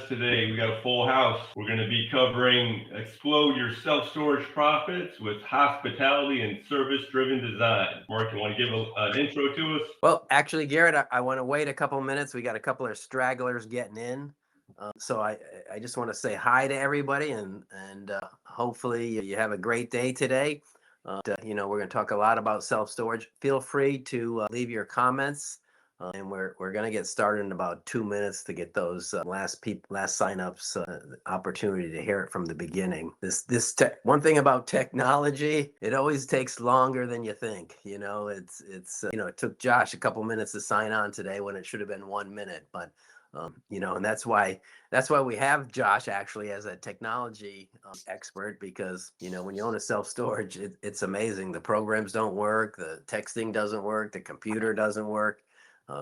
today. We got a full house. We're going to be covering explode your self-storage profits with hospitality and service-driven design. Mark, you want to give an intro to us? Well, actually, Garrett, I want to wait a couple minutes. We got a couple of stragglers getting in. So I just want to say hi to everybody and hopefully you have a great day today. We're going to talk a lot about self-storage. Feel free to leave your comments. And we're going to get started in about 2 minutes to get those last signups opportunity to hear it from the beginning. One thing about technology, it always takes longer than you think. It took Josh a couple minutes to sign on today when it should have been 1 minute, but and that's why we have Josh actually as a technology expert, because when you own a self-storage, it's amazing. The programs don't work, the texting doesn't work, the computer doesn't work.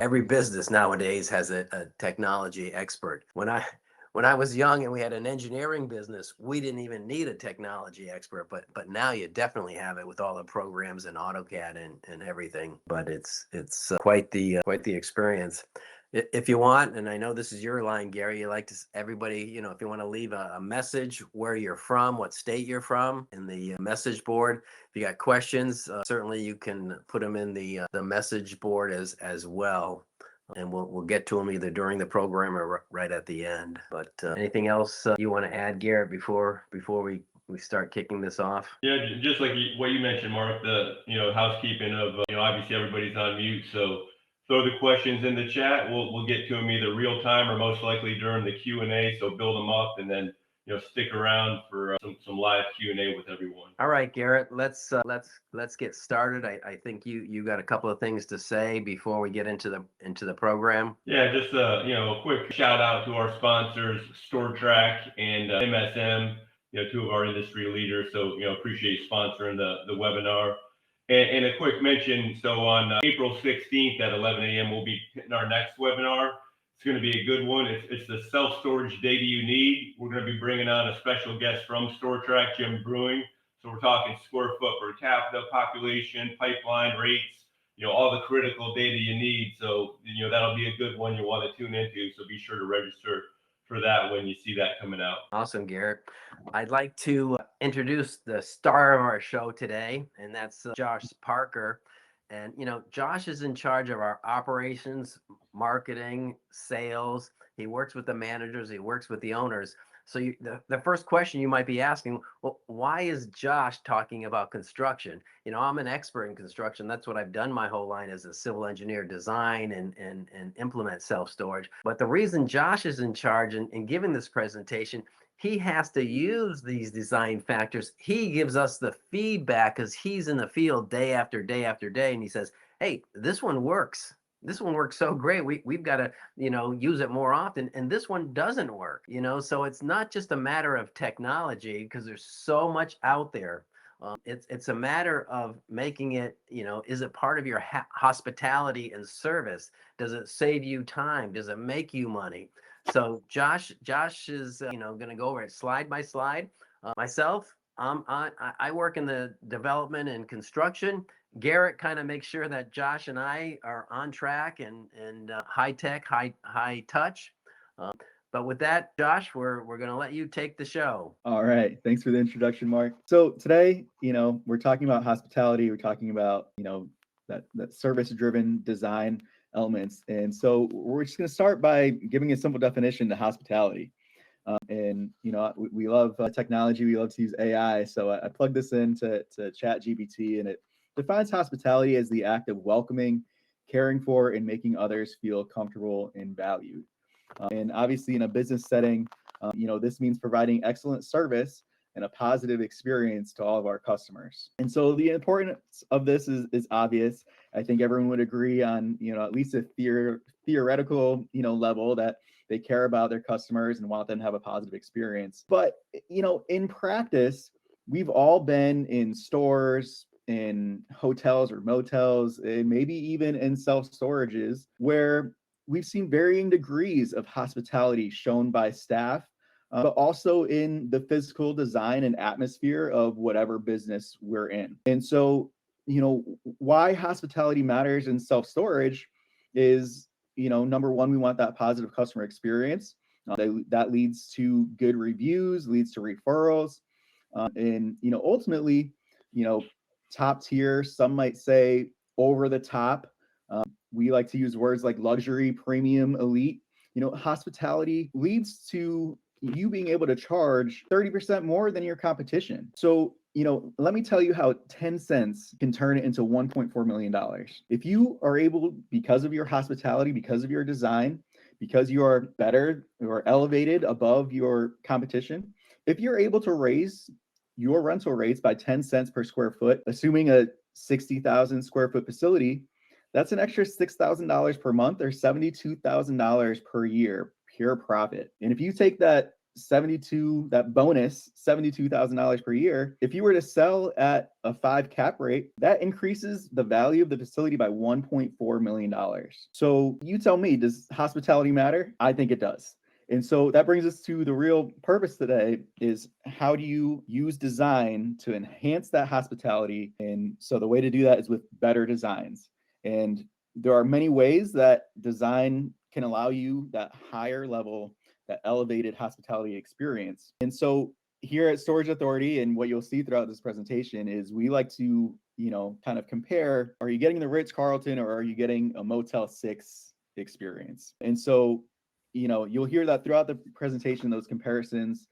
Every business nowadays has a technology expert. When I was young and we had an engineering business, we didn't even need a technology expert, but now you definitely have it with all the programs and AutoCAD and everything. But it's quite the experience. If you want, and I know this is your line, Gary, you like to everybody, if you want to leave a message, where you're from, what state you're from, in the message board. If you got questions, certainly you can put them in the message board as well, and we'll get to them either during the program or right at the end. But anything else you want to add, Garrett, before we start kicking this off? Yeah, just like what you mentioned, Mark, the housekeeping of obviously everybody's on mute, so throw the questions in the chat. We'll get to them either real time or most likely during the Q&A. So build them up and then stick around for some live Q&A with everyone. All right, Garrett, let's get started. I think you got a couple of things to say before we get into the program. Yeah, just a quick shout out to our sponsors, StoreTrack and MSM, two of our industry leaders. So appreciate sponsoring the webinar. And a quick mention, so on April 16th at 11 a.m., we'll be hitting our next webinar. It's going to be a good one. It's the self-storage data you need. We're going to be bringing on a special guest from StoreTrack, Jim Brewing. So we're talking square foot per capita, population, pipeline rates, all the critical data you need. So, that'll be a good one you want to tune into. So be sure to register for that when you see that coming out. Awesome, Garrett. I'd like to introduce the star of our show today, and that's Josh Parker. And Josh is in charge of our operations, marketing, sales. He works with the managers, he works with the owners. So the first question you might be asking, well, why is Josh talking about construction? I'm an expert in construction. That's what I've done my whole line as a civil engineer, design and implement self-storage. But the reason Josh is in charge and giving this presentation, he has to use these design factors. He gives us the feedback because he's in the field day after day after day. And he says, hey, this one works. This one works so great. We've got to, use it more often. And this one doesn't work, so it's not just a matter of technology because there's so much out there. It's a matter of making it, is it part of your hospitality and service? Does it save you time? Does it make you money? So Josh is, going to go over it slide by slide. Myself, I work in the development and construction. Garrett kind of makes sure that Josh and I are on track and high tech, high touch. But with that, Josh, we're going to let you take the show. All right. Thanks for the introduction, Mark. So today, we're talking about hospitality. We're talking about, that service-driven design elements. And so we're just going to start by giving a simple definition to hospitality. We love technology. We love to use AI. So I plugged this into ChatGPT, and it defines hospitality as the act of welcoming, caring for, and making others feel comfortable and valued. And obviously in a business setting, this means providing excellent service and a positive experience to all of our customers. And so the importance of this is obvious. I think everyone would agree on, at least a theoretical, level that they care about their customers and want them to have a positive experience. But, in practice, we've all been in stores, in hotels or motels, and maybe even in self-storages where we've seen varying degrees of hospitality shown by staff, but also in the physical design and atmosphere of whatever business we're in. And so, why hospitality matters in self-storage is, number one, we want that positive customer experience. That leads to good reviews, leads to referrals, and ultimately, top tier. Some might say over the top. We like to use words like luxury, premium, elite. Hospitality leads to you being able to charge 30% more than your competition. So, let me tell you how 10 cents can turn it into $1.4 million. If you are able, because of your hospitality, because of your design, because you are better or elevated above your competition, if you're able to raise your rental rates by 10 cents per square foot, assuming a 60,000 square foot facility, that's an extra $6,000 per month or $72,000 per year, pure profit. And if you take that bonus $72,000 per year, if you were to sell at a 5 cap rate, that increases the value of the facility by $1.4 million. So you tell me, does hospitality matter? I think it does. And so that brings us to the real purpose today, is how do you use design to enhance that hospitality? And so the way to do that is with better designs. And there are many ways that design can allow you that higher level, that elevated hospitality experience. And so here at Storage Authority, and what you'll see throughout this presentation, is we like to, kind of compare, are you getting the Ritz-Carlton or are you getting a Motel 6 experience? And so, you'll hear that throughout the presentation, those comparisons.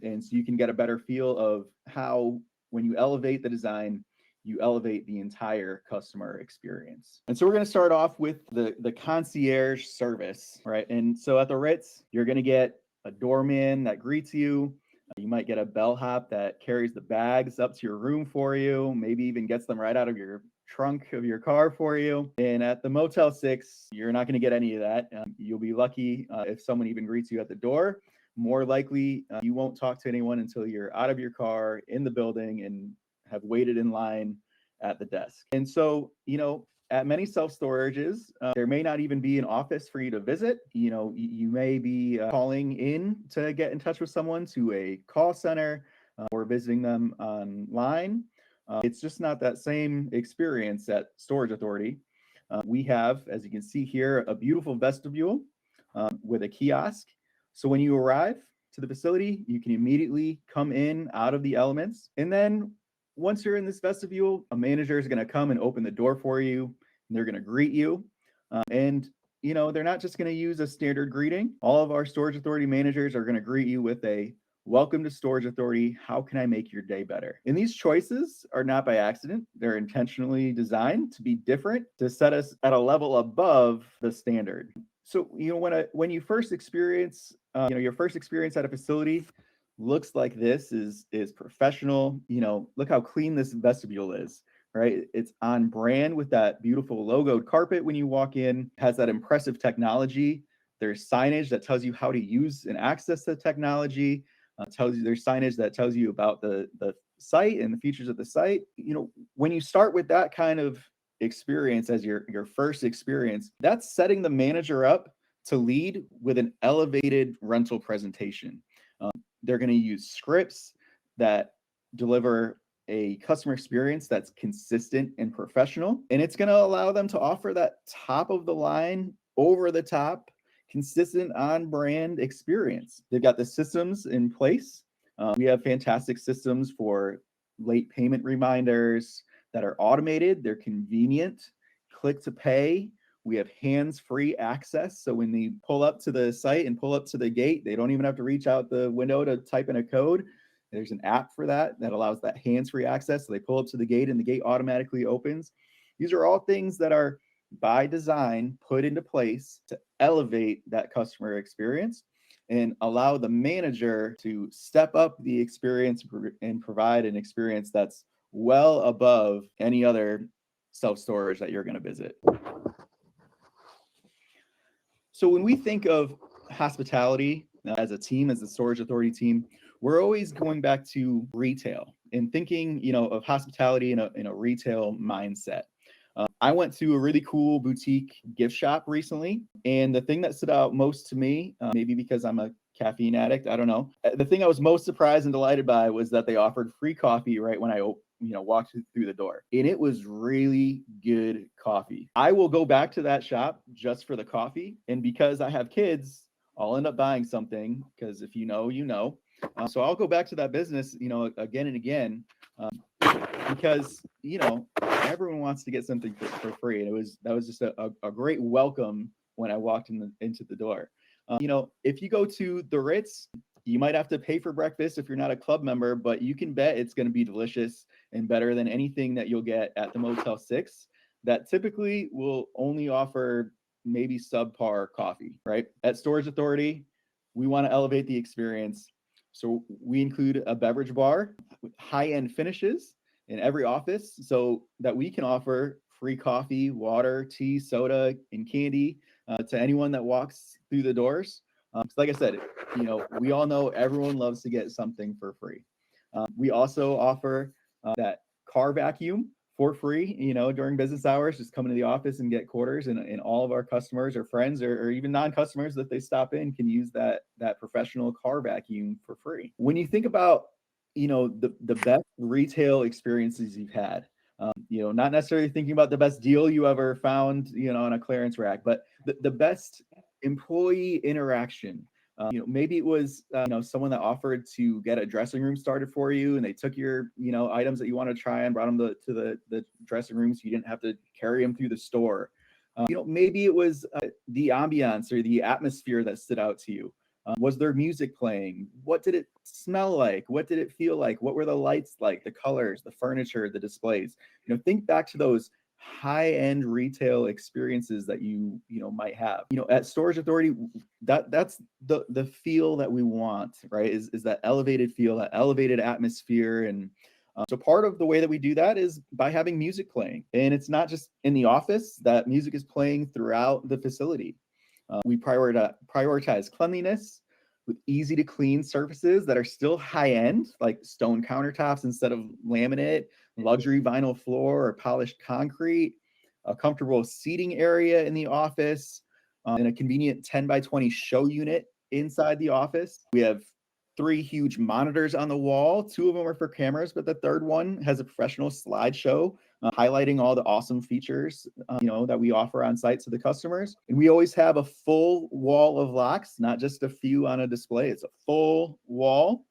And so you can get a better feel of how, when you elevate the design, you elevate the entire customer experience. And so we're going to start off with the concierge service, right? And so at the Ritz, you're going to get a doorman that greets you. You might get a bellhop that carries the bags up to your room for you, maybe even gets them right out of your trunk of your car for you. And at the Motel 6, you're not going to get any of that. You'll be lucky if someone even greets you at the door. More likely, you won't talk to anyone until you're out of your car, in the building, and have waited in line at the desk. And so, at many self-storages, there may not even be an office for you to visit. You may be calling in to get in touch with someone to a call center or visiting them online. It's just not that same experience at Storage Authority. We have, as you can see here, a beautiful vestibule with a kiosk. So when you arrive to the facility, you can immediately come in out of the elements. And then once you're in this vestibule, a manager is going to come and open the door for you, and they're going to greet you. And they're not just going to use a standard greeting. All of our Storage Authority managers are going to greet you with a "Welcome to Storage Authority. How can I make your day better?" And these choices are not by accident. They're intentionally designed to be different, to set us at a level above the standard. So, when you first experience, your first experience at a facility looks like this, is professional. Look how clean this vestibule is, right? It's on brand with that beautiful logoed carpet when you walk in, has that impressive technology. There's signage that tells you how to use and access the technology. There's signage that tells you about the site and the features of the site. When you start with that kind of experience as your first experience, that's setting the manager up to lead with an elevated rental presentation. They're going to use scripts that deliver a customer experience that's consistent and professional, and it's going to allow them to offer that top of the line, over the top, consistent on brand experience. They've got the systems in place. We have fantastic systems for late payment reminders that are automated. They're convenient, click to pay. We have hands-free access. So when they pull up to the site and pull up to the gate, they don't even have to reach out the window to type in a code. There's an app for that allows that hands-free access. So they pull up to the gate and the gate automatically opens. These are all things that are by design put into place to elevate that customer experience and allow the manager to step up the experience and provide an experience that's well above any other self-storage that you're going to visit. So when we think of hospitality as a team, as the Storage Authority team, we're always going back to retail and thinking, of hospitality in a retail mindset. I went to a really cool boutique gift shop recently, and the thing that stood out most to me, maybe because I'm a caffeine addict, I don't know. The thing I was most surprised and delighted by was that they offered free coffee right when I walked through the door. And it was really good coffee. I will go back to that shop just for the coffee. And because I have kids, I'll end up buying something because if you know, you know. So I'll go back to that business, again and again, because everyone wants to get something for free, and that was just a great welcome when I walked into the door. If you go to the Ritz, you might have to pay for breakfast if you're not a club member, but you can bet it's going to be delicious and better than anything that you'll get at the Motel 6 that typically will only offer maybe subpar coffee, right? At Storage Authority, we want to elevate the experience. So we include a beverage bar with high-end finishes in every office so that we can offer free coffee, water, tea, soda, and candy to anyone that walks through the doors. Like I said, we all know everyone loves to get something for free. We also offer that car vacuum for free, during business hours. Just come into the office and get quarters, and all of our customers or friends or even non-customers that they stop in can use that professional car vacuum for free. When you think about, the best retail experiences you've had, not necessarily thinking about the best deal you ever found, on a clearance rack, but the best employee interaction. Maybe it was, someone that offered to get a dressing room started for you, and they took your, items that you want to try and brought them to the dressing room so you didn't have to carry them through the store. Maybe it was the ambiance or the atmosphere that stood out to you. Was there music playing? What did it smell like? What did it feel like? What were the lights like? The colors, the furniture, the displays? Think back to those high-end retail experiences that you might have. At Storage Authority, that's the feel that we want, right? Is that elevated feel, that elevated atmosphere. And so part of the way that we do that is by having music playing. And it's not just in the office, that music is playing throughout the facility. We prioritize cleanliness with easy to clean surfaces that are still high end, like stone countertops instead of laminate, luxury vinyl floor or polished concrete, a comfortable seating area in the office, and a convenient 10 by 20 show unit inside the office. We have 3 huge monitors on the wall. 2 of them are for cameras, but the third one has a professional slideshow highlighting all the awesome features, that we offer on site to the customers. And we always have a full wall of locks, not just a few on a display. It's a full wall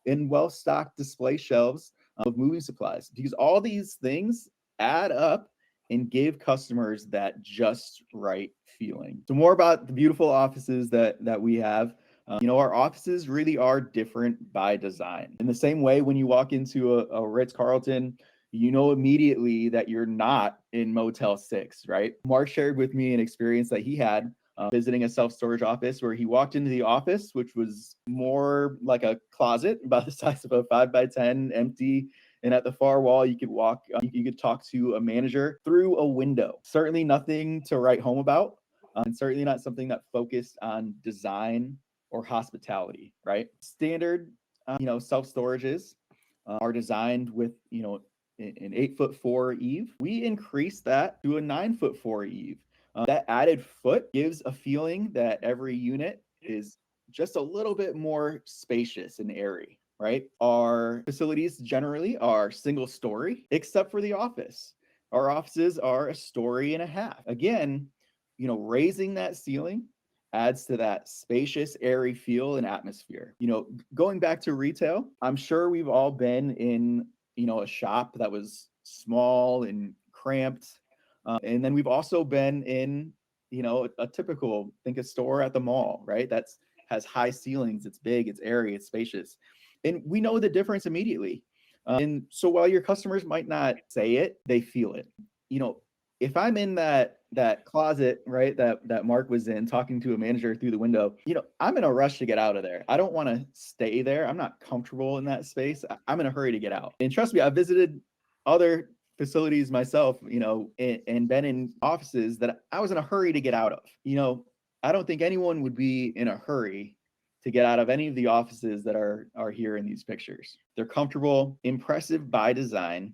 and well-stocked display shelves of moving supplies, because all these things add up and give customers that just right feeling. So more about the beautiful offices that we have. Our offices really are different by design. In the same way, when you walk into a Ritz-Carlton, immediately that you're not in Motel 6, right? Mark shared with me an experience that he had visiting a self-storage office where he walked into the office, which was more like a closet about the size of a 5 by 10, empty. And at the far wall, you could talk to a manager through a window. Certainly nothing to write home about, and certainly not something that focused on design or hospitality, right? Standard, self-storages are designed with, an 8'4" eave. We increased that to a 9'4" eave. That added foot gives a feeling that every unit is just a little bit more spacious and airy, right? Our facilities generally are single story, except for the office. Our offices are a story and a half. Again, raising that ceiling adds to that spacious, airy feel and atmosphere. Going back to retail, I'm sure we've all been in, a shop that was small and cramped. And then we've also been in, a typical, think a store at the mall, right? Has high ceilings, it's big, it's airy, it's spacious. And we know the difference immediately. And so while your customers might not say it, they feel it. If I'm in that closet, right, that Mark was in talking to a manager through the window, I'm in a rush to get out of there. I don't want to stay there. I'm not comfortable in that space. I'm in a hurry to get out. And trust me, I've visited other facilities myself, and been in offices that I was in a hurry to get out of. I don't think anyone would be in a hurry to get out of any of the offices that are here in these pictures. They're comfortable, impressive by design,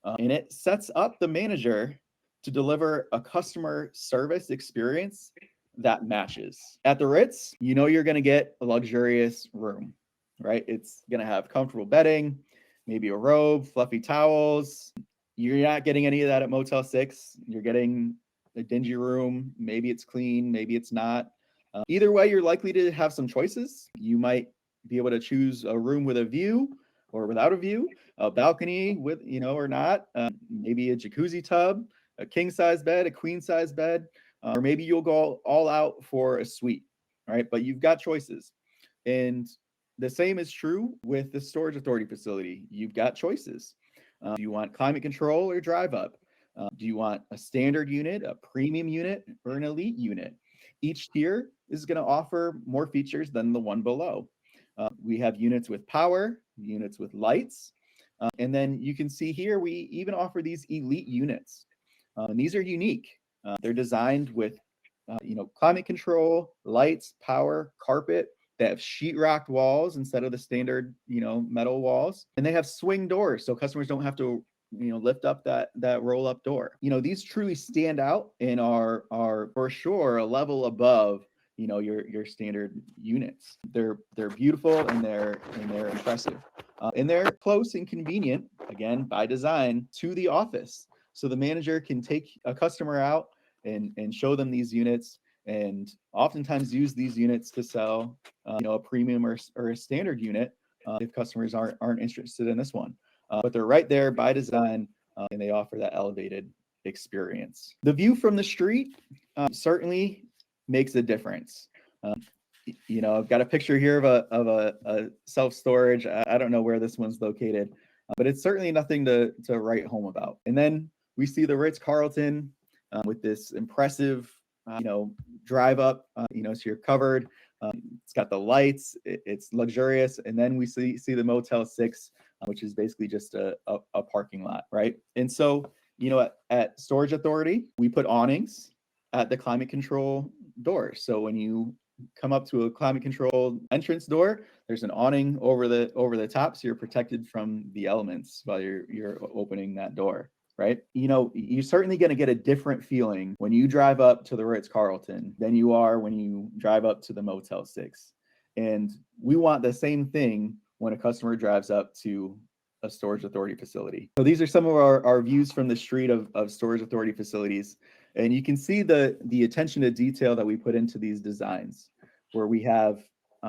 and it sets up the manager to deliver a customer service experience that matches. At the Ritz, you're going to get a luxurious room, right? It's going to have comfortable bedding, maybe a robe, fluffy towels. You're not getting any of that at Motel 6. You're getting a dingy room. Maybe it's clean, maybe it's not. Either way, you're likely to have some choices. You might be able to choose a room with a view or without a view, a balcony with, or not, maybe a jacuzzi tub, a king size bed, a queen size bed, or maybe you'll go all out for a suite, right? But you've got choices. And the same is true with the storage authority facility. You've got choices. Do you want climate control or drive up? Do you want a standard unit, a premium unit, or an elite unit? Each tier is going to offer more features than the one below. We have units with power, units with lights, and then you can see here we even offer these elite units. And these are unique. They're designed with climate control, lights, power, carpet. They have sheetrocked walls instead of the standard, metal walls, and they have swing doors, so customers don't have to, lift up that roll-up door. These truly stand out and are for sure a level above, your standard units. They're beautiful and they're impressive, and they're close and convenient, again by design, to the office, so the manager can take a customer out and show them these units, and oftentimes use these units to sell, a premium or a standard unit if customers aren't interested in this one. But they're right there by design, and they offer that elevated experience. The view from the street certainly makes a difference. I've got a picture here of a self-storage. I don't know where this one's located, but it's certainly nothing to write home about. And then we see the Ritz-Carlton with this impressive, drive up, so you're covered. It's got the lights, it's luxurious. And then we see the Motel 6, which is basically just a parking lot, right? And so, at Storage Authority, we put awnings at the climate control doors. So when you come up to a climate control entrance door, there's an awning over the top, so you're protected from the elements while you're opening that door. Right? You're certainly going to get a different feeling when you drive up to the Ritz-Carlton than you are when you drive up to the Motel 6. And we want the same thing when a customer drives up to a Storage Authority facility. So these are some of our views from the street of Storage Authority facilities. And you can see the attention to detail that we put into these designs, where we have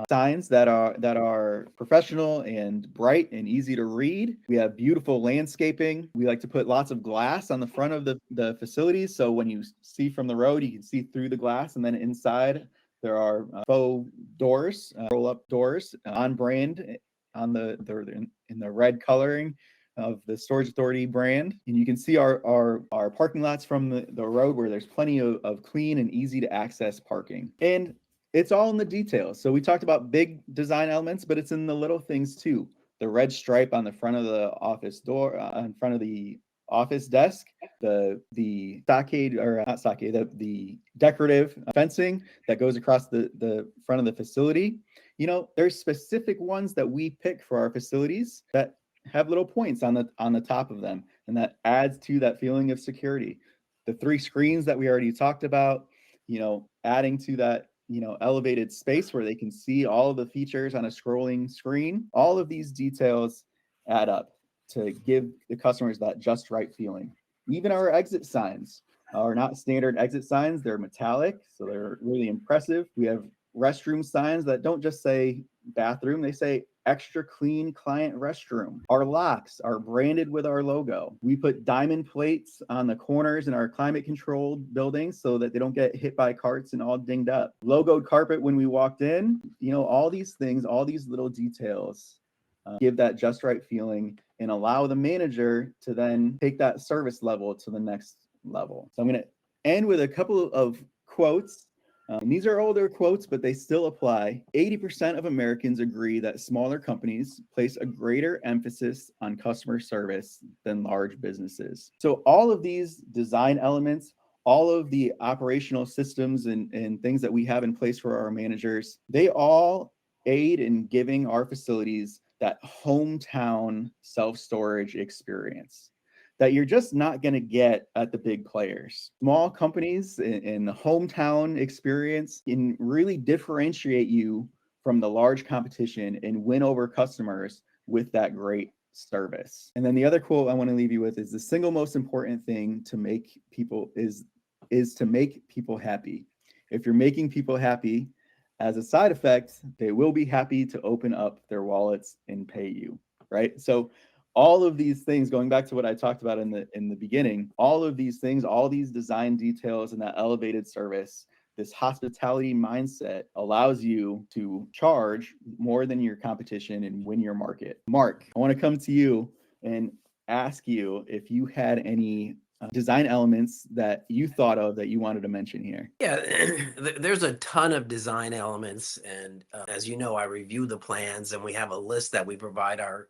signs that are professional and bright and easy to read. We have beautiful landscaping. We like to put lots of glass on the front of the facilities, so when you see from the road, you can see through the glass. And then inside there are faux doors, roll-up doors, on brand, in the red coloring of the Storage Authority brand. And you can see our parking lots from the road, where there's plenty of clean and easy to access parking. And it's all in the details. So we talked about big design elements, but it's in the little things too. The red stripe on the front of the office door, in front of the office desk, the stockade, or not stockade, the decorative fencing that goes across the front of the facility. There's specific ones that we pick for our facilities that have little points on the top of them, and that adds to that feeling of security. The 3 screens that we already talked about, adding to that, elevated space where they can see all of the features on a scrolling screen. All of these details add up to give the customers that just right feeling. Even our exit signs are not standard exit signs. They're metallic, so they're really impressive. We have restroom signs that don't just say bathroom, they say extra clean client restroom. Our locks are branded with our logo. We put diamond plates on the corners in our climate controlled buildings so that they don't get hit by carts and all dinged up. Logoed carpet when we walked in. All these things, all these little details give that just right feeling and allow the manager to then take that service level to the next level. So I'm going to end with a couple of quotes. These are older quotes, but they still apply. 80% of Americans agree that smaller companies place a greater emphasis on customer service than large businesses. So all of these design elements, all of the operational systems and things that we have in place for our managers, they all aid in giving our facilities that hometown self-storage experience that you're just not going to get at the big players. Small companies in the hometown experience can really differentiate you from the large competition and win over customers with that great service. And then the other quote I want to leave you with is: the single most important thing to make people is to make people happy. if you're making people happy, as a side effect, they will be happy to open up their wallets and pay you, right? So all of these things, going back to what I talked about in the beginning, all of these things, all these design details and that elevated service, this hospitality mindset allows you to charge more than your competition and win your market. Mark, I want to come to you and ask you if you had any design elements that you thought of that you wanted to mention here. Yeah, there's a ton of design elements, and as you know, I review the plans, and we have a list that we provide our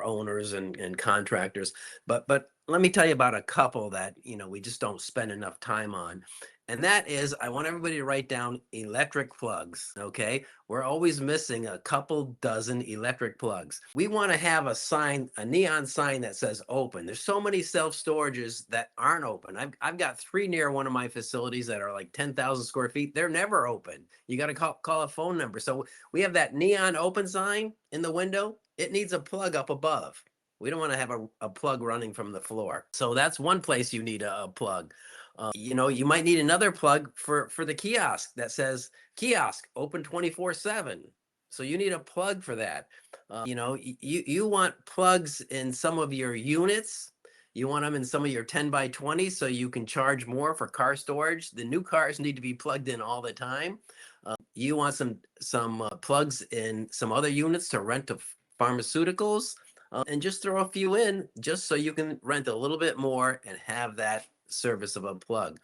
owners and contractors. But let me tell you about a couple that we just don't spend enough time on, and that is I want everybody to write down electric plugs. Okay, we're always missing a couple dozen electric plugs. We want to have a sign, a neon sign that says open. There's so many self-storages that aren't open. I've got 3 near one of my facilities that are like 10,000 square feet. They're never open. You got to call a phone number. So we have that neon open sign in the window. It needs a plug up above. We don't want to have a plug running from the floor. So that's one place you need a plug. You might need another plug for the kiosk that says kiosk open 24/7. So you need a plug for that. You want plugs in some of your units. You want them in some of your 10 by 20 so you can charge more for car storage. The new cars need to be plugged in all the time. You want some plugs in some other units to rent to pharmaceuticals, and just throw a few in just so you can rent a little bit more and have that service of a plug.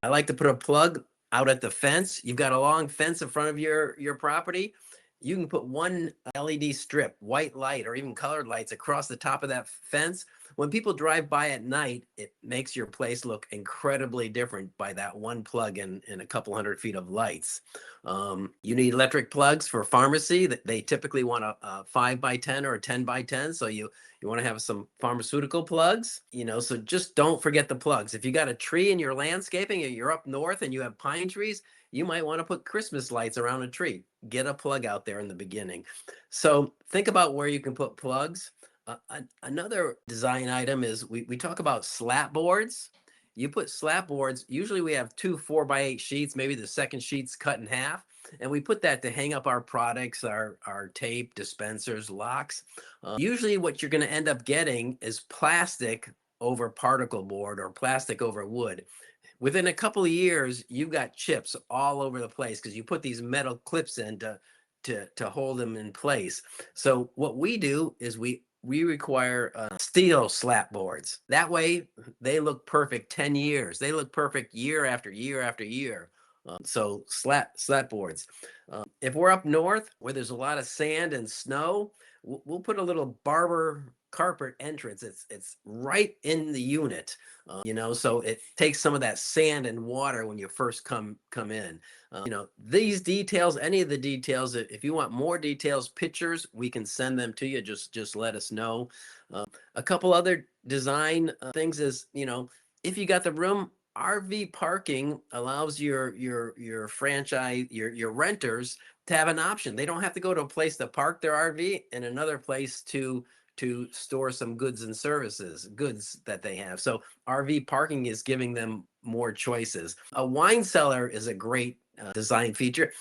I like to put a plug out at the fence. You've got a long fence in front of your property. You can put one LED strip, white light, or even colored lights across the top of that fence. When people drive by at night, it makes your place look incredibly different by that one plug and a couple 100 feet of lights. You need electric plugs for pharmacy. They typically want a 5 by 10 or a 10 by 10. So you want to have some pharmaceutical plugs, so just don't forget the plugs. If you got a tree in your landscaping and you're up north and you have pine trees, you might want to put Christmas lights around a tree. Get a plug out there in the beginning. So think about where you can put plugs. Another design item is we talk about slat boards. You put slat boards, usually we have 2 4x8 sheets, maybe the second sheet's cut in half. And we put that to hang up our products, our tape, dispensers, locks. Usually what you're going to end up getting is plastic over particle board or plastic over wood. Within a couple of years, you've got chips all over the place because you put these metal clips in to hold them in place. So what we do is we require steel slat boards. That way they look perfect 10 years. They look perfect year after year after year. So slat boards. If we're up north where there's a lot of sand and snow, we'll put a little barber carpet entrance. It's right in the unit, so it takes some of that sand and water when you first come in. These details, any of the details, if you want more details, pictures, we can send them to you. Just let us know. A couple other design things is, if you got the room, RV parking allows your franchise, your renters to have an option. They don't have to go to a place to park their RV and another place to store some goods and services, goods that they have. So RV parking is giving them more choices. A wine cellar is a great design feature.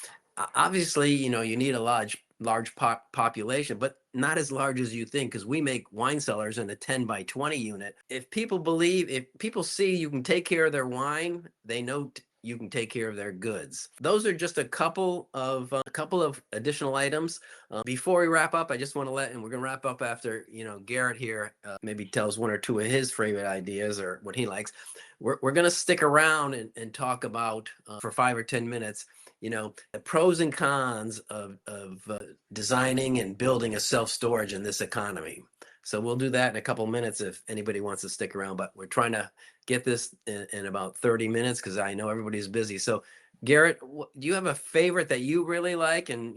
Obviously, you need a large population, but not as large as you think, because we make wine cellars in a 10 by 20 unit. If people see you can take care of their wine, they know you can take care of their goods. Those are just a couple of additional items. Before we wrap up, I just want to and we're going to wrap up after, Garrett here maybe tells one or two of his favorite ideas or what he likes. We're going to stick around and talk about for 5 or 10 minutes, the pros and cons of designing and building a self-storage in this economy. So we'll do that in a couple minutes if anybody wants to stick around, but we're trying to get this in about 30 minutes because I know everybody's busy. So Garrett, do you have a favorite that you really like, and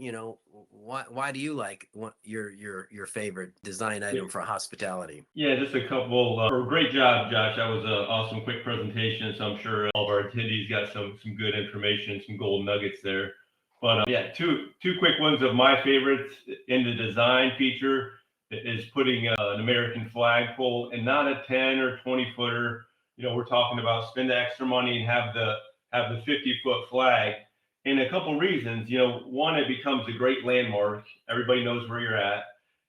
why do you like your favorite design item for hospitality? Yeah, just a couple. Great job, Josh. That was an awesome, quick presentation. So I'm sure all of our attendees got some good information, some gold nuggets there. But yeah, two quick ones of my favorites in the design feature is putting an American flagpole and not a 10 or 20 footer. We're talking about spend the extra money and have have the 50-foot flag. And a couple reasons, one, it becomes a great landmark. Everybody knows where you're at.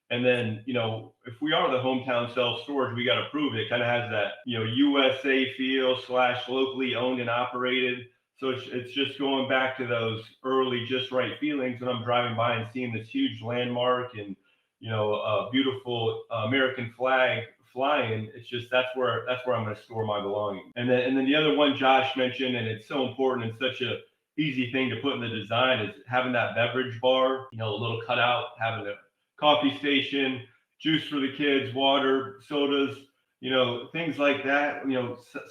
And then, if we are the hometown self-storage, we got to prove it. It kind of has that, USA feel / locally owned and operated. So it's just going back to those early just right feelings when I'm driving by and seeing this huge landmark and, a beautiful American flag flying. It's just that's where I'm going to store my belongings. And then the other one Josh mentioned, and it's so important and such a easy thing to put in the design, is having that beverage bar, a little cutout, having a coffee station, juice for the kids, water, sodas, things like that.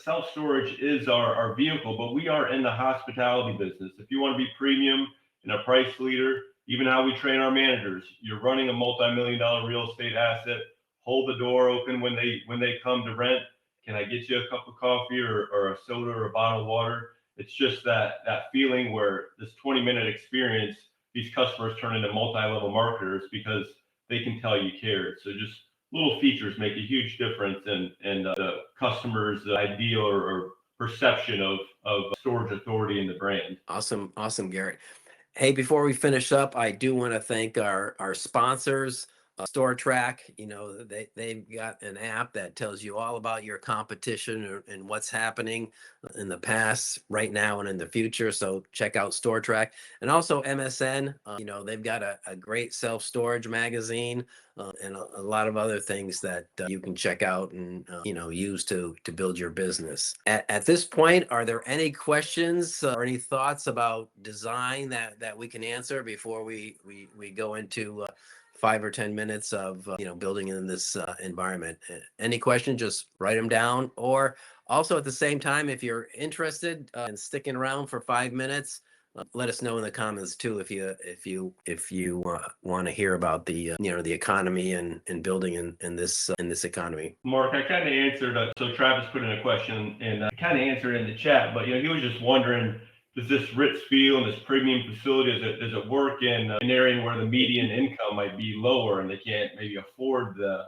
Self-storage is our vehicle, but we are in the hospitality business. If you want to be premium and a price leader, even how we train our managers, you're running a multi-million-dollar real estate asset. Hold the door open when they come to rent. Can I get you a cup of coffee or a soda or a bottle of water? It's just that feeling where this 20-minute experience, these customers turn into multi-level marketers because they can tell you care. So just little features make a huge difference in the customer's ideal or perception of storage authority in the brand. Awesome, Garrett. Hey, before we finish up, I do want to thank our sponsors, StoreTrack. They've got an app that tells you all about your competition and what's happening in the past, right now, and in the future. So check out StoreTrack. And also MSN. They've got a great self-storage magazine and a lot of other things that you can check out and use to build your business. At this point, are there any questions or any thoughts about design that we can answer before we go into 5 or 10 minutes of building in this environment? Any question, just write them down. Or also at the same time, if you're interested in sticking around for 5 minutes, let us know in the comments too if you want to hear about the the economy and building in this economy. Mark, I kind of answered. So Travis put in a question and I kind of answered in the chat, but he was just wondering, does this Ritz feel and this premium facility, does it work in an area where the median income might be lower and they can't maybe afford the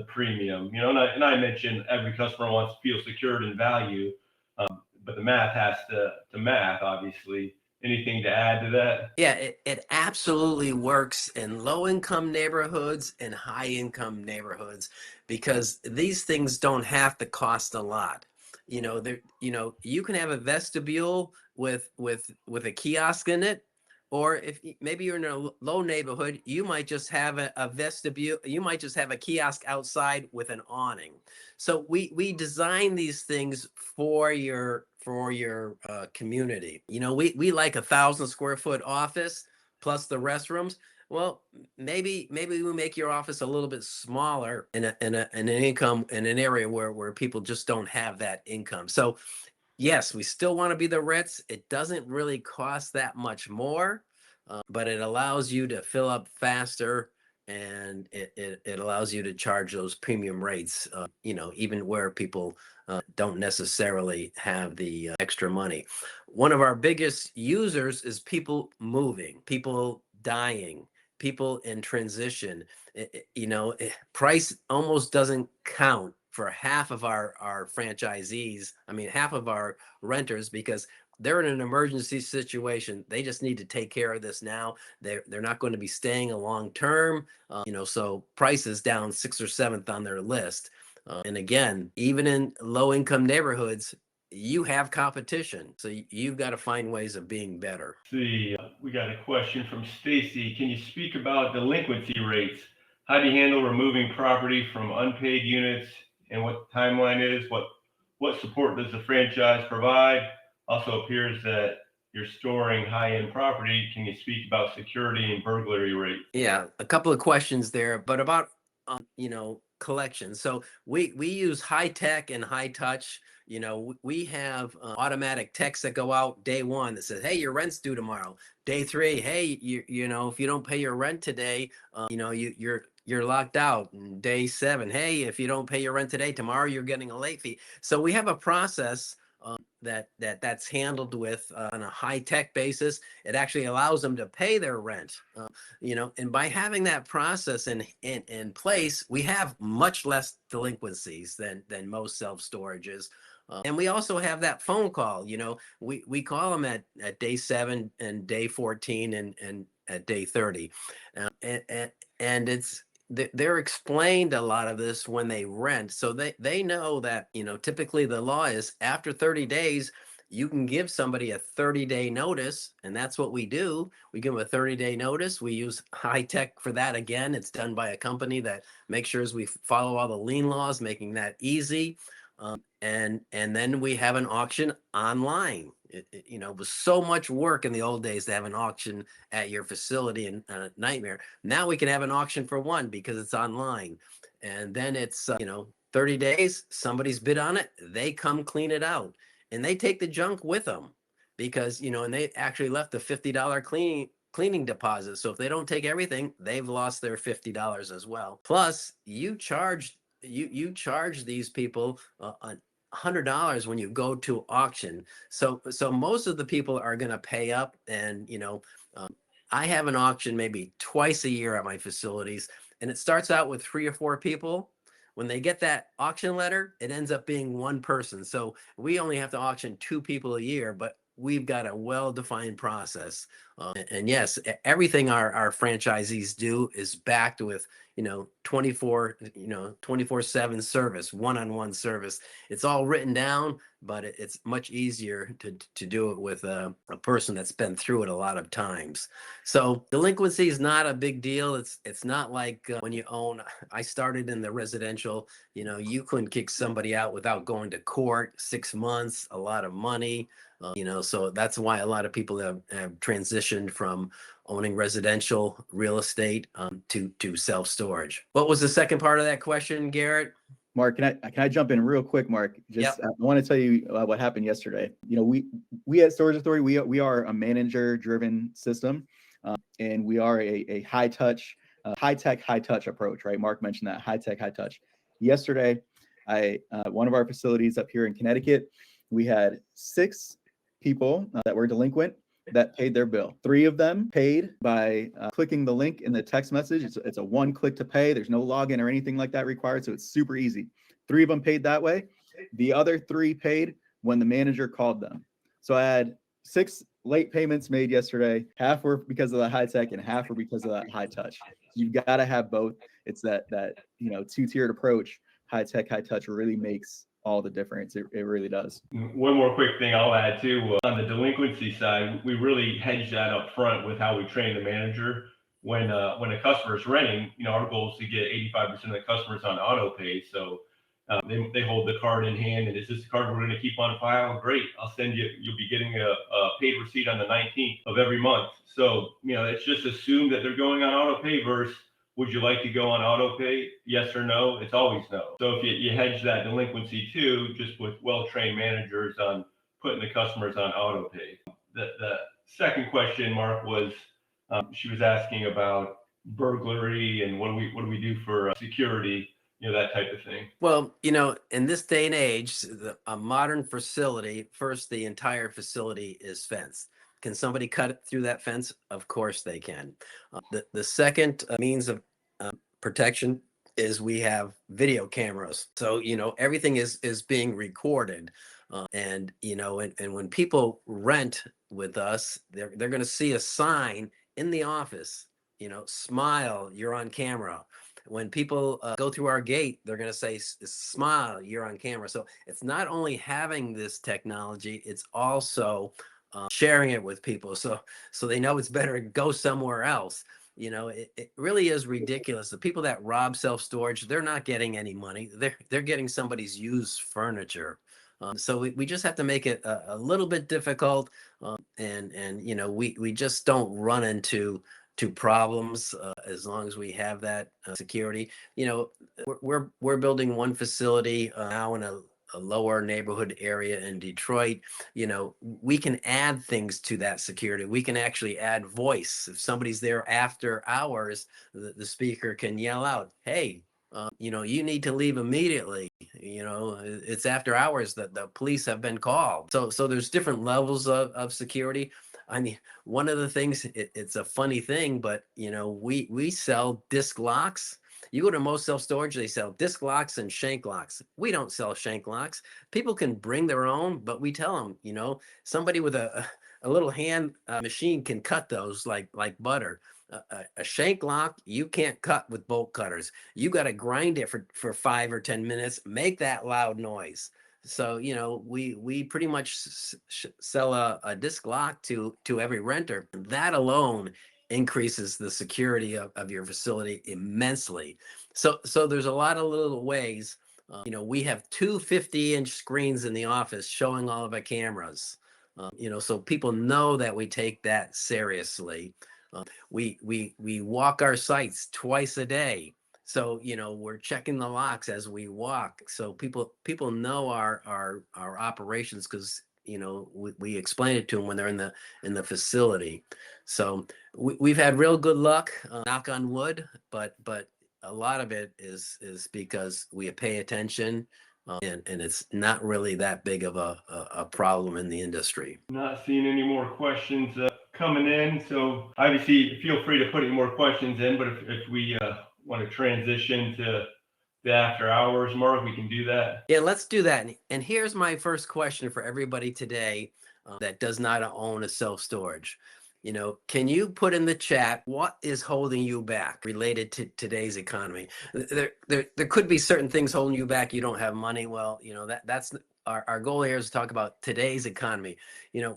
premium? And I mentioned every customer wants to feel secured in value, but the math has to math, obviously. Anything to add to that? Yeah, it absolutely works in low income neighborhoods and high income neighborhoods because these things don't have to cost a lot. You can have a vestibule with a kiosk in it, or if maybe you're in a low neighborhood, you might just have a vestibule, you might just have a kiosk outside with an awning. So we design these things for your community. We like 1,000 square foot office plus the restrooms. Well, maybe we make your office a little bit smaller in an income in an area where people just don't have that income. So yes, we still want to be the Ritz. It doesn't really cost that much more, but it allows you to fill up faster, and it allows you to charge those premium rates, even where people don't necessarily have the extra money. One of our biggest users is people moving, people dying, people in transition. Price almost doesn't count for half of our franchisees. I mean, half of our renters, because they're in an emergency situation. They just need to take care of this now. They're not going to be staying a long term. So price is down 6th or 7th on their list. And again, even in low income neighborhoods, you have competition. So you've got to find ways of being better. See, we got a question from Stacy. Can you speak about delinquency rates? How do you handle removing property from unpaid units and what the timeline is? What support does the franchise provide? Also appears that you're storing high-end property. Can you speak about security and burglary rates? Yeah, a couple of questions there, but about collection. So we use high tech and high touch. We have automatic texts that go out day 1 that says, "Hey, your rent's due tomorrow." Day 3, "Hey, if you don't pay your rent today, you're locked out." And day 7, "Hey, if you don't pay your rent today, tomorrow you're getting a late fee." So we have a process that's handled with on a high tech basis. It actually allows them to pay their rent. And by having that process in place, we have much less delinquencies than most self-storages. And we also have that phone call. We call them at day 7 and day 14 and at day 30. And they're explained a lot of this when they rent. So they know that, typically the law is after 30 days, you can give somebody a 30-day notice. And that's what we do. We give them a 30-day notice. We use high tech for that. Again, it's done by a company that makes sure we follow all the lien laws, making that easy. And then we have an auction online. It was so much work in the old days to have an auction at your facility and a nightmare. Now we can have an auction for one because it's online. And then it's 30 days, somebody's bid on it, they come clean it out. And they take the junk with them because, and they actually left a $50 cleaning deposit. So if they don't take everything, they've lost their $50 as well. Plus, you charge these people $100 when you go to auction. So most of the people are going to pay up, and I have an auction maybe twice a year at my facilities, and it starts out with 3 or 4 people. When they get that auction letter, it ends up being one person. So we only have to auction 2 people a year, but we've got a well-defined process. And yes, everything our franchisees do is backed with 24/7 service, one-on-one service. It's all written down, but it's much easier to do it with a person that's been through it a lot of times. So delinquency is not a big deal. It's not like when you own. I started in the residential. You couldn't kick somebody out without going to court. 6 months, a lot of money. So that's why a lot of people have transitioned from owning residential real estate to self-storage. What was the second part of that question, Garrett? Mark, can I jump in real quick, Mark? Just Yep. I want to tell you what happened yesterday. We at Storage Authority, we are a manager-driven system, and we are a high touch, high tech, high touch approach, right? Mark mentioned that high tech, high touch. Yesterday, one of our facilities up here in Connecticut, we had 6 people that were delinquent that paid their bill. 3 of them paid by clicking the link in the text message. It's a one click to pay. There's no login or anything like that required. So it's super easy. 3 of them paid that way. The other 3 paid when the manager called them. So I had 6 late payments made yesterday. Half were because of the high tech and half were because of that high touch. You've got to have both. It's that 2-tiered approach. High tech, high touch really makes all the difference. It really does. One more quick thing I'll add too, on the delinquency side, we really hedge that up front with how we train the manager. When a customer is renting, our goal is to get 85% of the customers on auto pay. So they hold the card in hand, and is this the card we're going to keep on file? Great, you'll be getting a paid receipt on the 19th of every month. So it's just assumed that they're going on auto pay versus, would you like to go on auto pay? Yes or no? It's always no. So if you hedge that delinquency too, just with well-trained managers on putting the customers on auto pay. The second question, Mark, was she was asking about burglary and what do we do for security, that type of thing. Well, in this day and age, a modern facility, first, the entire facility is fenced. Can somebody cut through that fence? Of course they can. The second means of protection is we have video cameras. So, everything is being recorded. And when people rent with us, they're going to see a sign in the office, smile, you're on camera. When people go through our gate, they're going to say, smile, you're on camera. So it's not only having this technology, it's also sharing it with people. So they know it's better to go somewhere else. It really is ridiculous. The people that rob self-storage, they're not getting any money. They're getting somebody's used furniture. So we just have to make it a little bit difficult. And we just don't run into problems as long as we have that security. We're building one facility now in a lower neighborhood area in Detroit. We can add things to that security. We can actually add voice. If somebody's there after hours, the speaker can yell out, hey, you need to leave immediately. It's after hours that the police have been called. So there's different levels of security. I mean, one of the things, it's a funny thing, but we sell disc locks. You go to most self-storage, they sell disc locks and shank locks. We don't sell shank locks. People can bring their own, but we tell them, somebody with a little hand machine can cut those like butter. A shank lock, you can't cut with bolt cutters. You got to grind it for 5 or 10 minutes, make that loud noise. So, we pretty much sell a disc lock to every renter. That alone increases the security of your facility immensely. So there's a lot of little ways. We have two 50-inch screens in the office showing all of our cameras. So people know that we take that seriously. We walk our sites twice a day. So, we're checking the locks as we walk. So people know our operations because, we explain it to them when they're in the facility. So we've had real good luck, knock on wood, but a lot of it is because we pay attention, and it's not really that big of a problem in the industry. Not seeing any more questions coming in, so obviously feel free to put any more questions in, but if we want to transition to the after hours, Mark, we can do that. Yeah, let's do that. And here's my first question for everybody today that does not own a self-storage. Can you put in the chat what is holding you back related to today's economy? There could be certain things holding you back. You don't have money. Well, that's our goal here is to talk about today's economy.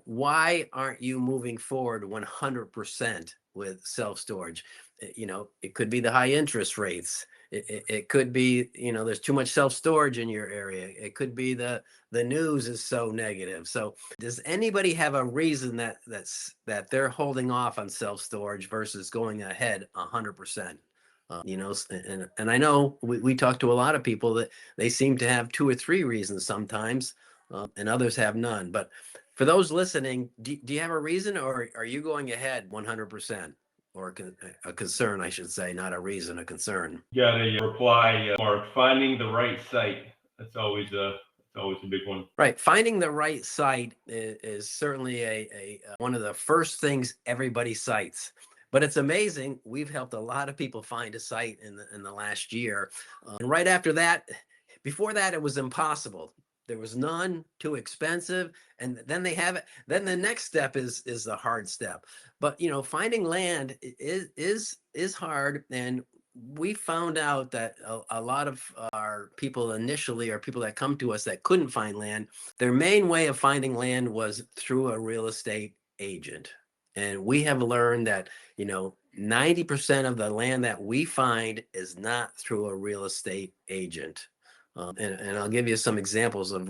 Why aren't you moving forward 100% with self-storage? It could be the high interest rates. It could be, there's too much self-storage in your area. It could be the news is so negative. So does anybody have a reason that they're holding off on self-storage versus going ahead 100%? And I know we talk to a lot of people that they seem to have 2 or 3 reasons sometimes, and others have none. But for those listening, do you have a reason, or are you going ahead 100%? Or a concern, I should say, not a reason, a concern. Got a reply, Mark. Finding the right site. That's always a big one. Right. Finding the right site is certainly a one of the first things everybody cites. But it's amazing. We've helped a lot of people find a site in the last year. And right after that, before that, it was impossible. There was none, too expensive, and then they have it. Then the next step is the hard step. But finding land is hard, and we found out that a lot of our people initially are people that come to us that couldn't find land. Their main way of finding land was through a real estate agent, and we have learned that 90% of the land that we find is not through a real estate agent. And I'll give you some examples of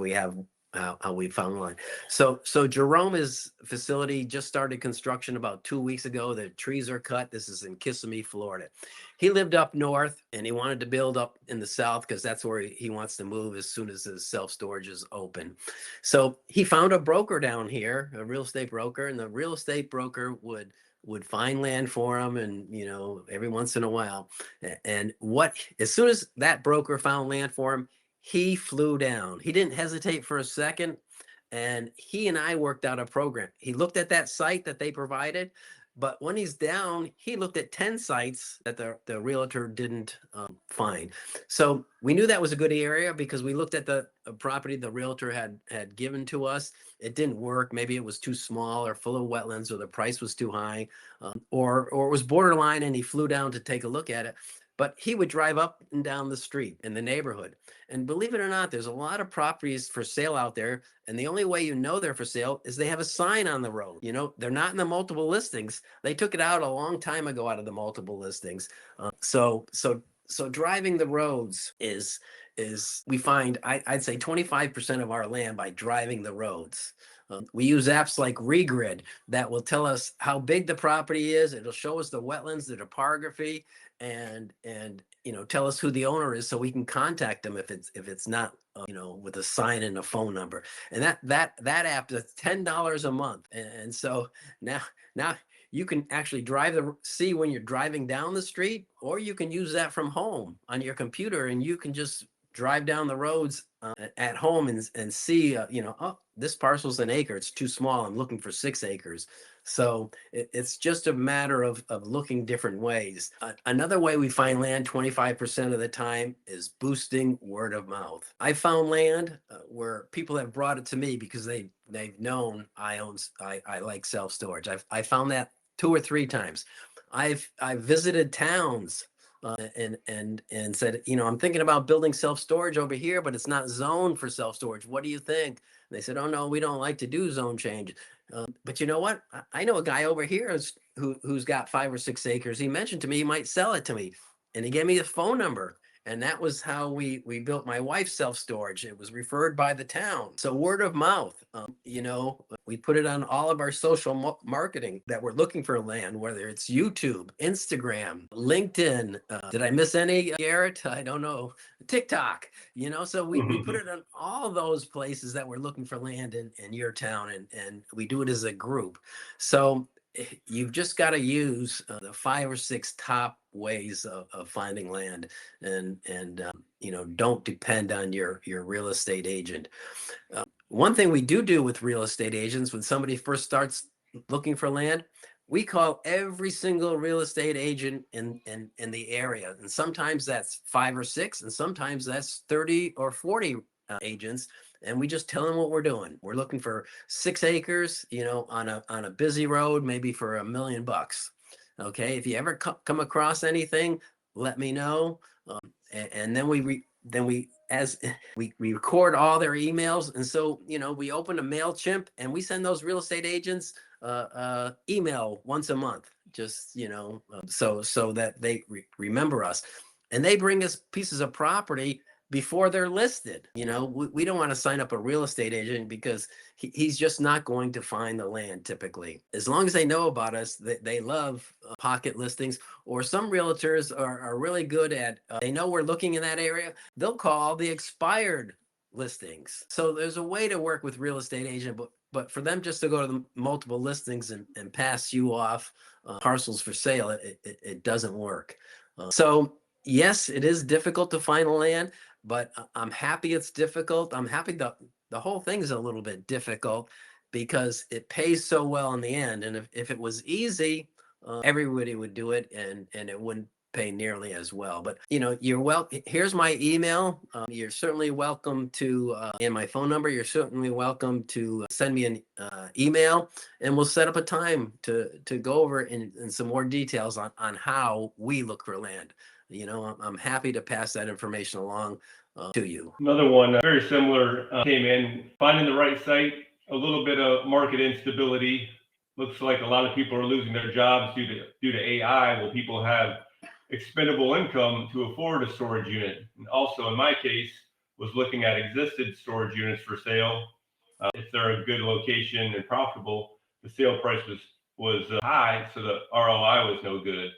how we found one. So Jerome's facility just started construction about 2 weeks ago. The trees are cut. This is in Kissimmee, Florida. He lived up north and he wanted to build up in the south because that's where he wants to move as soon as his self-storage is open. So he found a broker down here, a real estate broker, and the real estate broker would find land for him, and every once in a while. And as soon as that broker found land for him, he flew down. He didn't hesitate for a second, and he and I worked out a program. He looked at that site that they provided, but when he's down, he looked at 10 sites that the realtor didn't find. So we knew that was a good area because we looked at the property the realtor had given to us. It didn't work. Maybe it was too small or full of wetlands, or the price was too high, or it was borderline, and he flew down to take a look at it. But he would drive up and down the street in the neighborhood. And believe it or not, there's a lot of properties for sale out there. And the only way you know they're for sale is they have a sign on the road. They're not in the multiple listings. They took it out a long time ago out of the multiple listings. So driving the roads is we find, I'd say 25% of our land by driving the roads. We use apps like Regrid that will tell us how big the property is. It'll show us the wetlands, the topography, and tell us who the owner is, so we can contact them if it's not with a sign and a phone number. And that app is $10 a month, and so now you can actually see when you're driving down the street, or you can use that from home on your computer, and you can just drive down the roads at home and see, oh, this parcel's an acre. It's too small. I'm looking for 6 acres. So it's just a matter of looking different ways. Another way we find land 25% of the time is boosting word of mouth. I found land where people have brought it to me because they've known I like self-storage. I found that 2 or 3 times. I've visited towns and said, I'm thinking about building self-storage over here, but it's not zoned for self-storage. What do you think? And they said, oh no, we don't like to do zone change. But you know what? I know a guy over here who's got 5 or 6 acres. He mentioned to me he might sell it to me, and he gave me his phone number. And that was how we built my wife's self-storage. It was referred by the town. So word of mouth, we put it on all of our social marketing that we're looking for land, whether it's YouTube, Instagram, LinkedIn. Did I miss any, Garrett? I don't know. TikTok, so we put it on all those places that we're looking for land in your town, and we do it as a group. So you've just got to use the 5 or 6 top ways of finding land, and don't depend on your real estate agent. One thing we do with real estate agents, when somebody first starts looking for land, we call every single real estate agent in the area, and sometimes that's 5 or 6, and sometimes that's 30 or 40 agents. And we just tell them what we're doing. We're looking for 6 acres, on a busy road, maybe for $1 million. Okay, if you ever come across anything, let me know. And then we record all their emails, and so we open a MailChimp and we send those real estate agents email once a month, just so that they remember us, and they bring us pieces of property before they're listed. We don't want to sign up a real estate agent because he's just not going to find the land typically. As long as they know about us, they love pocket listings, or some realtors are really good at, they know we're looking in that area, they'll call the expired listings. So there's a way to work with real estate agent, but for them just to go to the multiple listings and pass you off parcels for sale, it doesn't work. So yes, it is difficult to find land, but I'm happy it's difficult. I'm happy the whole thing is a little bit difficult because it pays so well in the end. And if it was easy, everybody would do it, and it wouldn't pay nearly as well. But you're here's my email. You're certainly welcome to, and my phone number. You're certainly welcome to send me an email, and we'll set up a time to go over in some more details on how we look for land. I'm happy to pass that information along to you. Another one, very similar, came in, finding the right site, a little bit of market instability. Looks like a lot of people are losing their jobs due to AI. Well, people have expendable income to afford a storage unit. And also, in my case, was looking at existed storage units for sale. If they're a good location and profitable, the sale price was high, so the ROI was no good.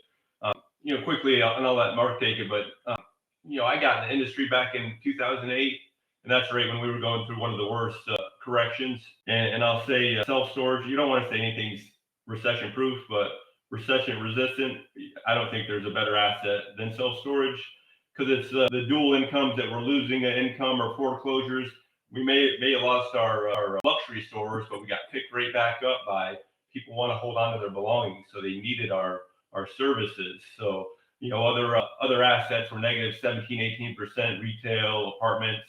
Quickly, and I'll let Mark take it, but I got in the industry back in 2008, and that's right when we were going through one of the worst corrections. And I'll say self-storage, you don't want to say anything's recession-proof, but recession-resistant. I don't think there's a better asset than self-storage, because it's the dual incomes that we're losing, income or foreclosures. We may have lost our luxury stores, but we got picked right back up by people want to hold on to their belongings, so they needed our services. So other assets were negative 17, 18%, retail, apartments,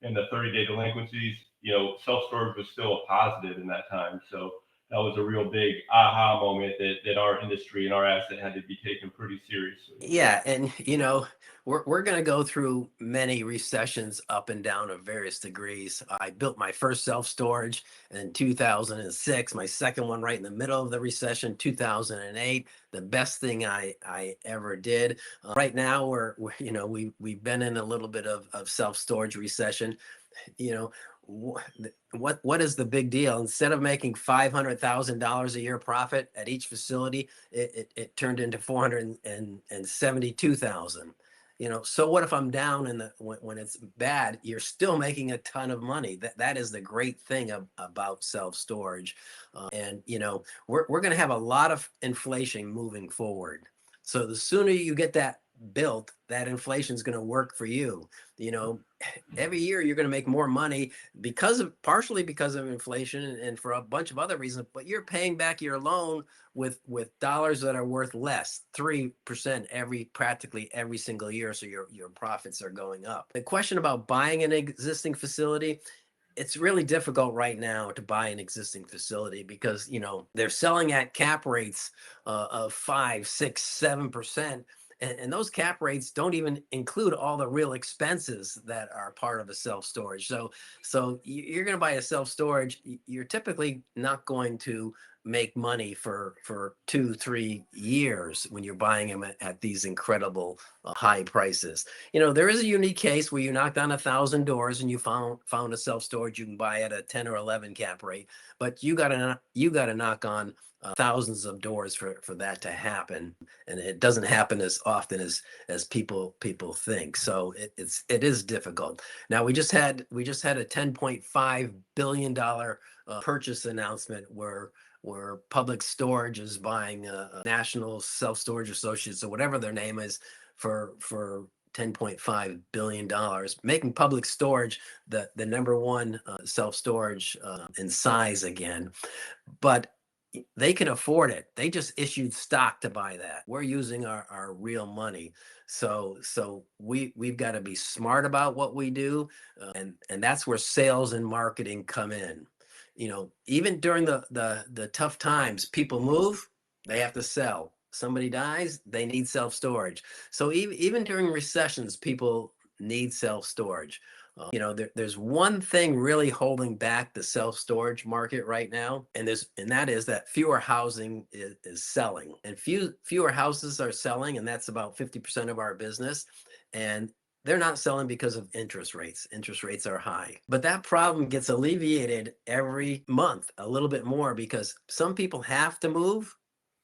and the 30-day delinquencies. Self-storage was still a positive in that time. So that was a real big aha moment that our industry and our asset had to be taken pretty seriously. Yeah, and we're going to go through many recessions up and down of various degrees. I built my first self-storage in 2006, my second one right in the middle of the recession, 2008. The best thing I ever did. Right now, we've been in a little bit of self-storage recession. What is the big deal? Instead of making $500,000 a year profit at each facility, it turned into $472,000. So what if I'm down when it's bad? You're still making a ton of money. That is the great thing about self-storage. And we're going to have a lot of inflation moving forward. So the sooner you get that built, that inflation is going to work for you. You know, every year you're going to make more money partially because of inflation and for a bunch of other reasons, but you're paying back your loan with dollars that are worth less, 3% practically every single year. So your profits are going up. The question about buying an existing facility, it's really difficult right now to buy an existing facility because, you know, they're selling at cap rates of 5, 6, 7%. And those cap rates don't even include all the real expenses that are part of a self-storage. So you're going to buy a self-storage, you're typically not going to make money for 2-3 years when you're buying them at these incredible high prices. You know, there is a unique case where you knocked on 1,000 doors and you found a self-storage you can buy at a 10 or 11 cap rate, but you got to knock on thousands of doors for that to happen, and it doesn't happen as often as people think. So it is difficult. Now we just had a $10.5 billion purchase announcement where Public Storage is buying a National Self-Storage Associates or whatever their name is for $10.5 billion, making Public Storage the number one self-storage in size again. But they can afford it. They just issued stock to buy that. We're using our real money. So we've got to be smart about what we do. And that's where sales and marketing come in. You know, even during the tough times, people move, they have to sell. Somebody dies, they need self-storage. So even during recessions, people need self-storage. You know, there's one thing really holding back the self-storage market right now, and that is that fewer housing is selling, and fewer houses are selling, and that's about 50% of our business. And they're not selling because of interest rates. Interest rates are high, but that problem gets alleviated every month a little bit more because some people have to move.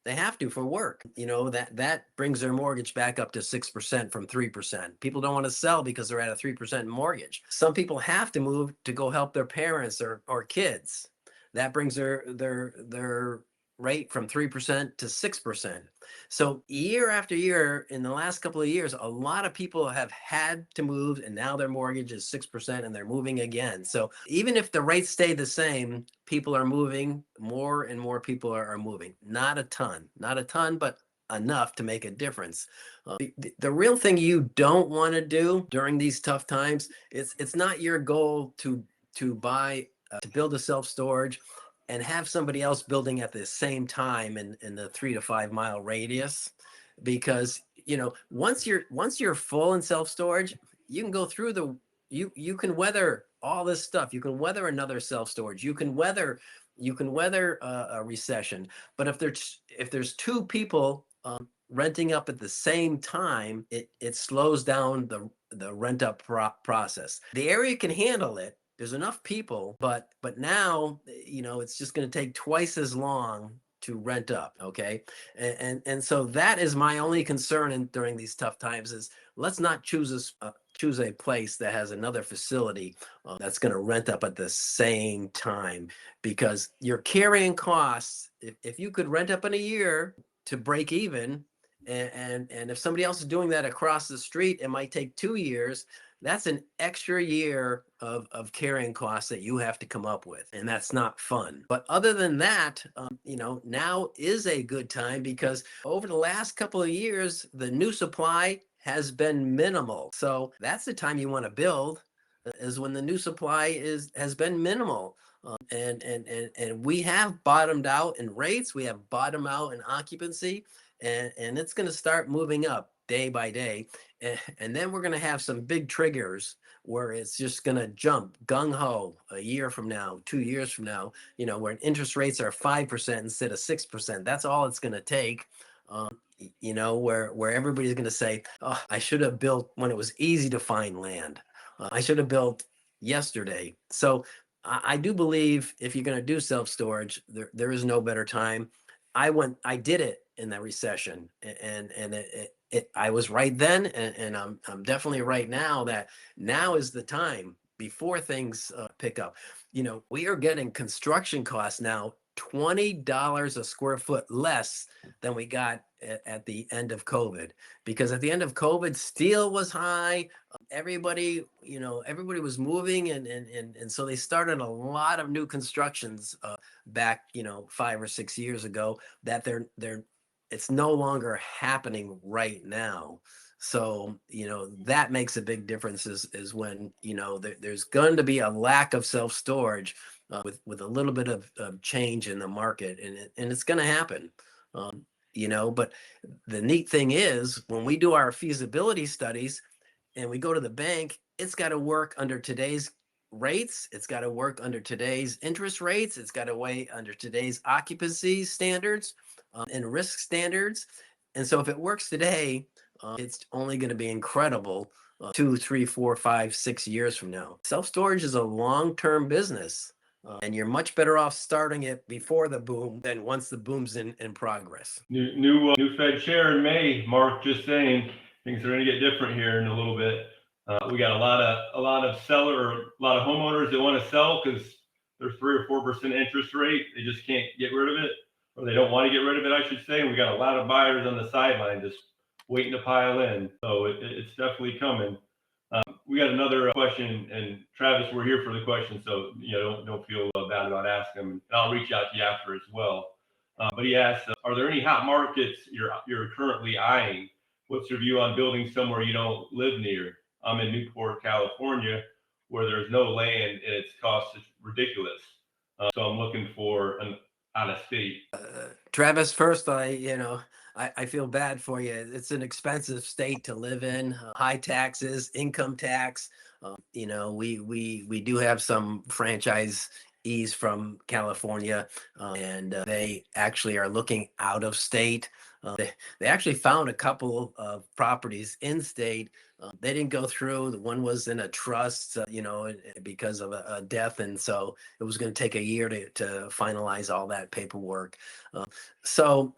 They have to for work. You know, that brings their mortgage back up to 6% from 3%. People don't want to sell because they're at a 3% mortgage. Some people have to move to go help their parents or kids. That brings their rate from 3% to 6%. So year after year, in the last couple of years, a lot of people have had to move, and now their mortgage is 6% and they're moving again. So even if the rates stay the same, people are moving. More and more people are moving. Not a ton, but enough to make a difference. The real thing you don't want to do during these tough times, it's not your goal to build a self-storage and have somebody else building at the same time in the 3 to 5 mile radius, because you know, once you're full in self-storage, you can go through you can weather all this stuff. You can weather another self-storage. You can weather a recession. But if there's two people renting up at the same time, it slows down the rent up process. The area can handle it. There's enough people, but now, you know, it's just going to take twice as long to rent up. Okay. And so that is my only concern during these tough times is let's not choose a place that has another facility that's going to rent up at the same time, because you're carrying costs. If you could rent up in a year to break even, and if somebody else is doing that across the street, it might take 2 years. That's an extra year of carrying costs that you have to come up with, and that's not fun. But other than that, you know, now is a good time because over the last couple of years, the new supply has been minimal. So that's the time you want to build, is when the new supply has been minimal. And we have bottomed out in rates. We have bottomed out in occupancy, and it's going to start moving up day by day. And then we're going to have some big triggers where it's just going to jump gung-ho a year from now, 2 years from now, you know, where interest rates are 5% instead of 6%. That's all it's going to take. You know, where everybody's going to say, oh, I should have built when it was easy to find land. I should have built yesterday. So I do believe if you're going to do self-storage, there is no better time. I did it in the recession, and I was right then, and I'm definitely right now that now is the time before things pick up. You know, we are getting construction costs now $20 a square foot less than we got at the end of COVID, because at the end of COVID, steel was high. Everybody, everybody was moving, and so they started a lot of new constructions back, 5 or 6 years ago that it's no longer happening right now. So, that makes a big difference is when, there's going to be a lack of self-storage with a little bit of change in the market, and it's going to happen. But the neat thing is when we do our feasibility studies and we go to the bank, it's got to work under today's rates. It's got to work under today's interest rates. It's got to weigh under today's occupancy standards and risk standards. And so if it works today, it's only going to be incredible 2, 3, 4, 5, 6 years from now. Self-storage is a long-term business. And you're much better off starting it before the boom than once the boom's in progress. New Fed chair in May. Mark just saying things are going to get different here in a little bit. We got a lot of homeowners that want to sell because there's 3 or 4% interest rate. They just can't get rid of it, or they don't want to get rid of it, I should say. And we got a lot of buyers on the sideline just waiting to pile in. So it's definitely coming. We got another question, and Travis, we're here for the question, so don't feel bad about asking them. And I'll reach out to you after as well. But he asked, are there any hot markets you're currently eyeing? What's your view on building somewhere you don't live near? I'm in Newport, California, where there's no land and its cost is ridiculous. So I'm looking for an out of state. Travis, first, I feel bad for you. It's an expensive state to live in, high taxes, income tax. We do have some franchisees from California, and they actually are looking out of state. They actually found a couple of properties in state. They didn't go through. The one was in a trust, because of a death, and so it was going to take a year to finalize all that paperwork. So,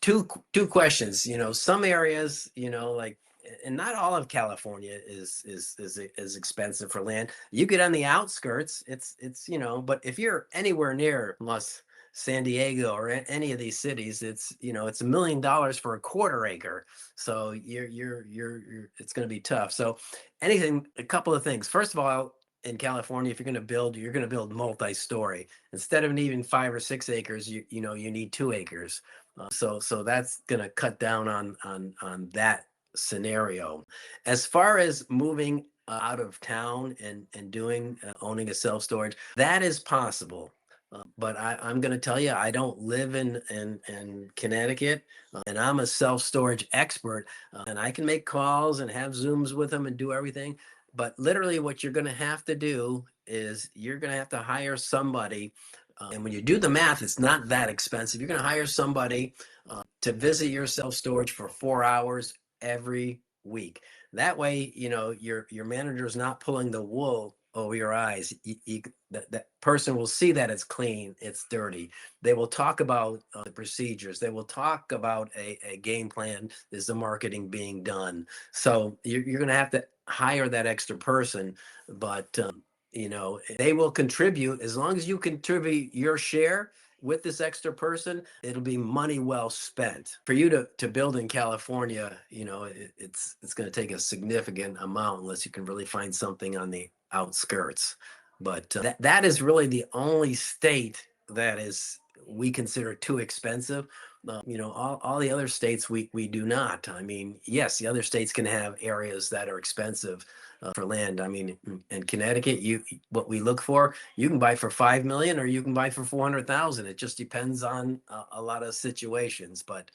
two questions. Some areas, like, and not all of California is expensive for land. You get on the outskirts, it's but if you're anywhere near San Diego or any of these cities, it's $1 million for a quarter acre. So it's going to be tough. So a couple of things. First of all, in California, if you're going to build multi-story. Instead of needing 5 or 6 acres, you need 2 acres. So that's going to cut down on that scenario. As far as moving out of town and owning a self-storage, that is possible. But I'm going to tell you, I don't live in Connecticut, and I'm a self-storage expert, and I can make calls and have Zooms with them and do everything. But literally what you're going to have to do is you're going to have to hire somebody. And when you do the math, it's not that expensive. You're going to hire somebody to visit your self-storage for 4 hours every week. That way, your manager is not pulling the wool over your eyes. That person will see that it's clean, it's dirty. They will talk about the procedures. They will talk about a game plan. Is the marketing being done? So you're going to have to hire that extra person, but they will contribute. As long as you contribute your share with this extra person, it'll be money well spent. For you to build in California, it's going to take a significant amount unless you can really find something on the outskirts. But that is really the only state that we consider too expensive. All the other states we do not. I mean, yes, the other states can have areas that are expensive for land. I mean, in Connecticut, what we look for, you can buy for $5 million or you can buy for 400,000. It just depends on a lot of situations. But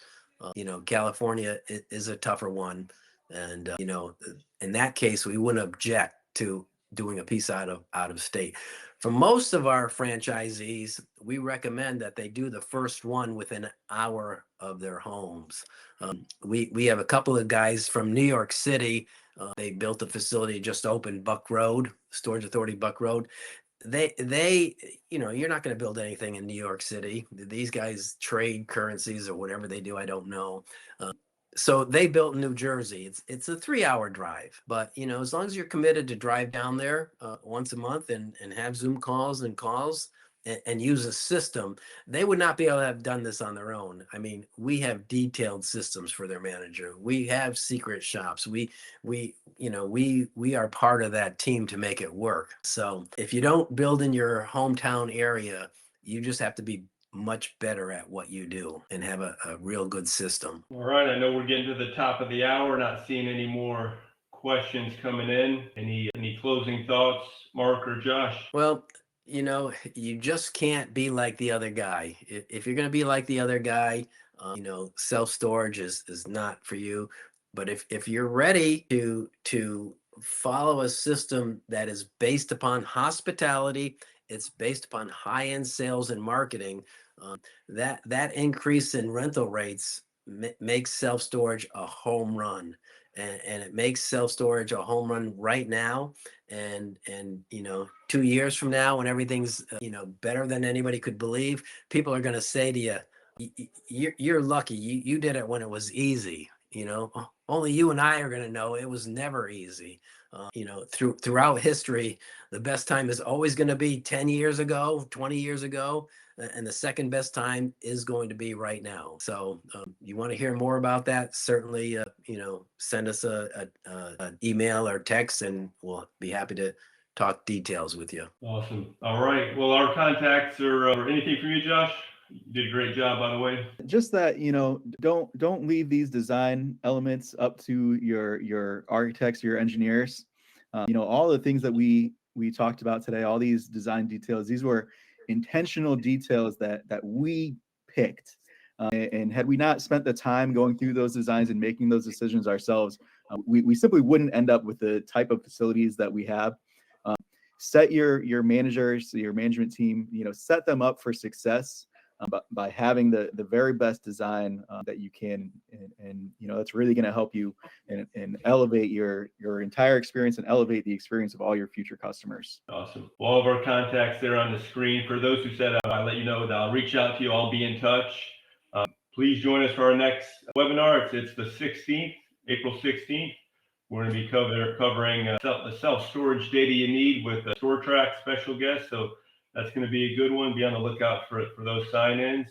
California is a tougher one, and in that case, we wouldn't object to doing a piece out of state. For most of our franchisees, we recommend that they do the first one within an hour of their homes. We have a couple of guys from New York City. They built a facility just opened Buck Road, Storage Authority Buck Road. They you're not going to build anything in New York City. These guys trade currencies or whatever they do. I don't know. So they built in New Jersey. It's a 3-hour drive, but as long as you're committed to drive down there once a month and have Zoom calls, and use a system, they would not be able to have done this on their own. I mean, we have detailed systems for their manager. We have secret shops. We are part of that team to make it work. So if you don't build in your hometown area, you just have to be much better at what you do and have a real good system. All right, I know we're getting to the top of the hour, not seeing any more questions coming in. Any closing thoughts, Mark or Josh? Well, you just can't be like the other guy. If you're going to be like the other guy, self-storage is not for you. But if you're ready to follow a system that is based upon hospitality, it's based upon high-end sales and marketing, that increase in rental rates makes self-storage a home run. And it makes self-storage a home run right now. And 2 years from now, when everything's better than anybody could believe, people are going to say to you, you're lucky you did it when it was easy. Only you and I are going to know it was never easy. Throughout history, the best time is always going to be 10 years ago, 20 years ago, and the second best time is going to be right now. So you want to hear more about that, certainly send us an email or text, and we'll be happy to talk details with you. Awesome. All right. Well, our contacts are anything from you, Josh? You did a great job, by the way. Just that, don't leave these design elements up to your architects, your engineers. All the things that we talked about today, all these design details, these were intentional details that we picked. And had we not spent the time going through those designs and making those decisions ourselves, we simply wouldn't end up with the type of facilities that we have. Set your managers, your management team, set them up for success by having the very best design that you can, and that's really going to help you and elevate your entire experience and elevate the experience of all your future customers. Awesome. Well, all of our contacts there on the screen. For those who said I'll let you know that I'll reach out to you, I'll be in touch. Please join us for our next webinar. It's the 16th, April 16th. We're going to be covering the self-storage data you need with a StoreTrack special guest. So that's going to be a good one. Be on the lookout for those sign-ins.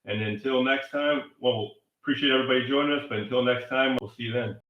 And until next time, well, appreciate everybody joining us. But until next time, we'll see you then.